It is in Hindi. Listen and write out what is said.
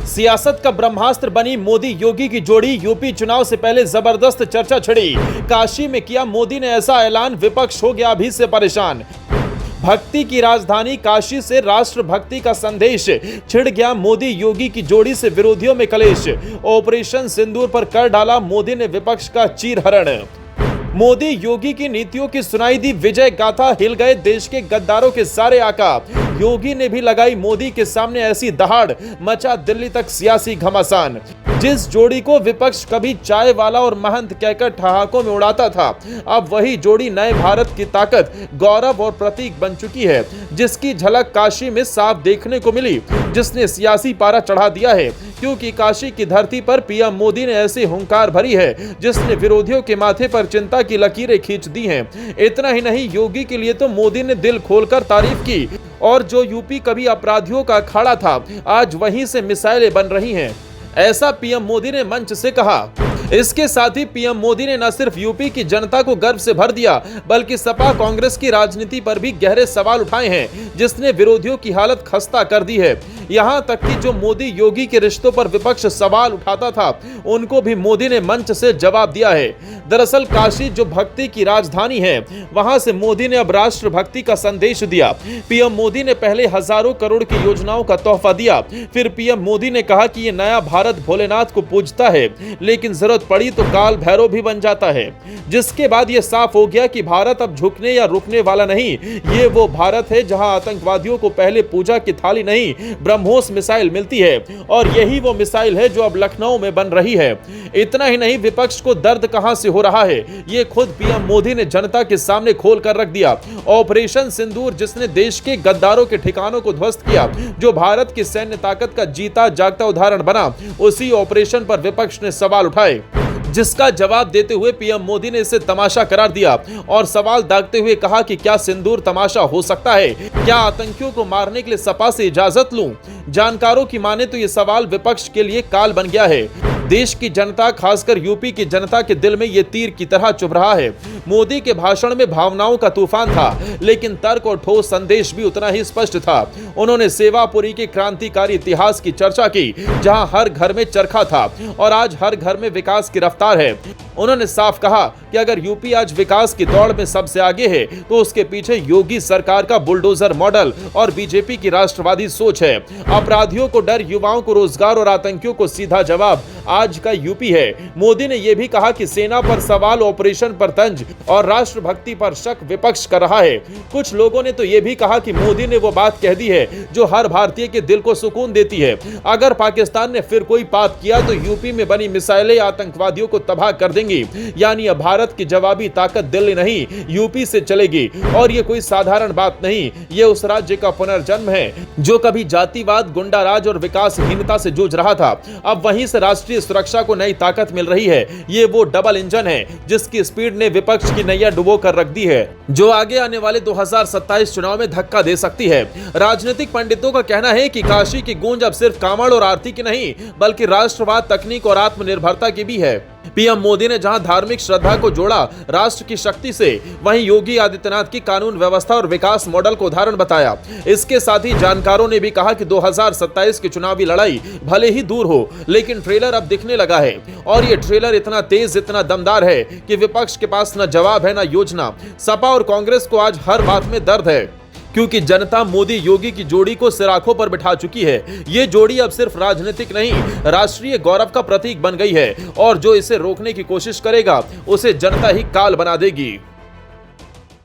सियासत का ब्रह्मास्त्र बनी मोदी योगी की जोड़ी। यूपी चुनाव से पहले जबरदस्त चर्चा छिड़ी। काशी में किया मोदी ने ऐसा ऐलान, विपक्ष हो गया अभी से परेशान। भक्ति की राजधानी काशी से राष्ट्र भक्ति का संदेश, छिड़ गया मोदी योगी की जोड़ी से विरोधियों में कलेश। ऑपरेशन सिंदूर पर कर डाला मोदी ने विपक्ष का चीरहरण। मोदी योगी की नीतियों की सुनाई दी विजय गाथा, हिल गए देश के गद्दारों के सारे आका। योगी ने भी लगाई मोदी के सामने ऐसी दहाड़, मचा दिल्ली तक सियासी घमासान। जिस जोड़ी को विपक्ष कभी चाय वाला और महंत कहकर ठहाकों में उड़ाता था, अब वही जोड़ी नए भारत की ताकत, गौरव और प्रतीक बन चुकी है, जिसकी झलक काशी में साफ देखने को मिली, जिसने सियासी पारा चढ़ा दिया है। क्योंकि काशी की धरती पर पीएम मोदी ने ऐसी हुंकार भरी है जिसने विरोधियों के माथे पर चिंता की लकीरें खींच दी हैं। इतना ही नहीं, योगी के लिए तो मोदी ने दिल खोलकर तारीफ की, और जो यूपी कभी अपराधियों का अखाड़ा था, आज वहीं से मिसाइलें बन रही हैं, ऐसा पीएम मोदी ने मंच से कहा। इसके साथ ही पीएम मोदी ने न सिर्फ यूपी की जनता को गर्व से भर दिया, बल्कि सपा कांग्रेस की राजनीति पर भी गहरे सवाल उठाए हैं, जिसने विरोधियों की हालत खस्ता कर दी है। यहां तक कि जो मोदी योगी के रिश्तों पर विपक्ष सवाल उठाता था, उनको भी मोदी ने मंच से जवाब दिया है। दरअसल काशी जो भक्ति की राजधानी है, वहां से मोदी ने अब राष्ट्र भक्ति का संदेश दिया। पीएम मोदी ने पहले हजारों करोड़ की योजनाओं का तोहफा दिया। फिर पीएम मोदी ने कहा कि ये नया भारत भोलेनाथ को पूजता है, लेकिन जरूरत पड़ी तो काल भैरव भी बन जाता है। जिसके बाद यह साफ हो गया कि भारत अब झुकने या रुकने वाला नहीं। ये वो भारत है जहां आतंकवादियों को पहले पूजा की थाली नहीं, ब्रह्मोस मिसाइल मिलती है, और यही वो मिसाइल है जो अब लखनऊ में बन रही है। इतना ही नहीं, विपक्ष को दर्द कहां से हो रहा है, ये खुद पीएम मोदी ने जनता के सामने खोल कर रख दिया। ऑपरेशन सिंदूर, जिसने देश के गद्दारों के ठिकानों को ध्वस्त किया, जो भारत की सैन्य ताकत का जीता जागता उदाहरण बना, उसी ऑपरेशन पर विपक्ष ने सवाल उठाए, जिसका जवाब देते हुए पीएम मोदी ने इसे तमाशा करार दिया और सवाल दागते हुए कहा कि क्या सिंदूर तमाशा हो सकता है? क्या आतंकियों को मारने के लिए सपा से इजाजत लूं? जानकारों की माने तो यह सवाल विपक्ष के लिए काल बन गया है। देश की जनता, खासकर यूपी की जनता के दिल में यह तीर की तरह चुभ रहा है। मोदी के भाषण में भावनाओं का तूफान था, लेकिन तर्क और ठोस संदेश भी उतना ही स्पष्ट था। उन्होंने सेवापुरी के क्रांतिकारी इतिहास की चर्चा की, जहां हर घर में चरखा था और आज हर घर में विकास की रफ्तार है। उन्होंने साफ कहा कि अगर यूपी आज विकास की दौड़ में सबसे आगे है, तो उसके पीछे योगी सरकार का बुलडोजर मॉडल और बीजेपी की राष्ट्रवादी सोच है। अपराधियों को डर, युवाओं को रोजगार और आतंकियों को सीधा जवाब आज का यूपी है। मोदी ने यह भी कहा कि सेना पर सवाल, ऑपरेशन पर तंज और राष्ट्रभक्ति पर शक विपक्ष कर रहा है। कुछ लोगों ने तो यह भी कहा कि मोदी ने वो बात कह दी है जो हर भारतीय के दिल को सुकून देती है। अगर पाकिस्तान ने फिर कोई पाप किया तो यूपी में बनी मिसाइलें आतंकवादियों को तबाह कर देंगी। यानी अब भारत की जवाबी ताकत दिल्ली नहीं, यूपी से चलेगी। और ये कोई साधारण बात नहीं, ये उस राज्य का पुनर्जन्म है जो कभी जातिवाद, गुंडाराज और विकासहीनता से जूझ रहा था। अब वहीं से राष्ट्रीय सुरक्षा को नई ताकत मिल रही है। ये वो डबल इंजन है जिसकी स्पीड ने विपक्ष की नैया डुबो कर रख दी है, जो आगे आने वाले 2027 चुनाव में धक्का दे सकती है। राजनीतिक पंडितों का कहना है कि काशी की गूंज अब सिर्फ कांवड़ और आरती की नहीं, बल्कि राष्ट्रवाद, तकनीक और आत्मनिर्भरता की भी है। पीएम मोदी ने जहां धार्मिक श्रद्धा को जोड़ा राष्ट्र की शक्ति से, वहीं योगी आदित्यनाथ की कानून व्यवस्था और विकास मॉडल को उदाहरण बताया। इसके साथ ही जानकारों ने भी कहा कि 2027 की चुनावी लड़ाई भले ही दूर हो, लेकिन ट्रेलर अब दिखने लगा है, और ये ट्रेलर इतना तेज, इतना दमदार है कि विपक्ष के पास न जवाब है न योजना। सपा और कांग्रेस को आज हर बात में दर्द है, क्योंकि जनता मोदी योगी की जोड़ी को सिराखों पर बिठा चुकी है। ये जोड़ी अब सिर्फ राजनीतिक नहीं, राष्ट्रीय गौरव का प्रतीक बन गई है, और जो इसे रोकने की कोशिश करेगा, उसे जनता ही काल बना देगी।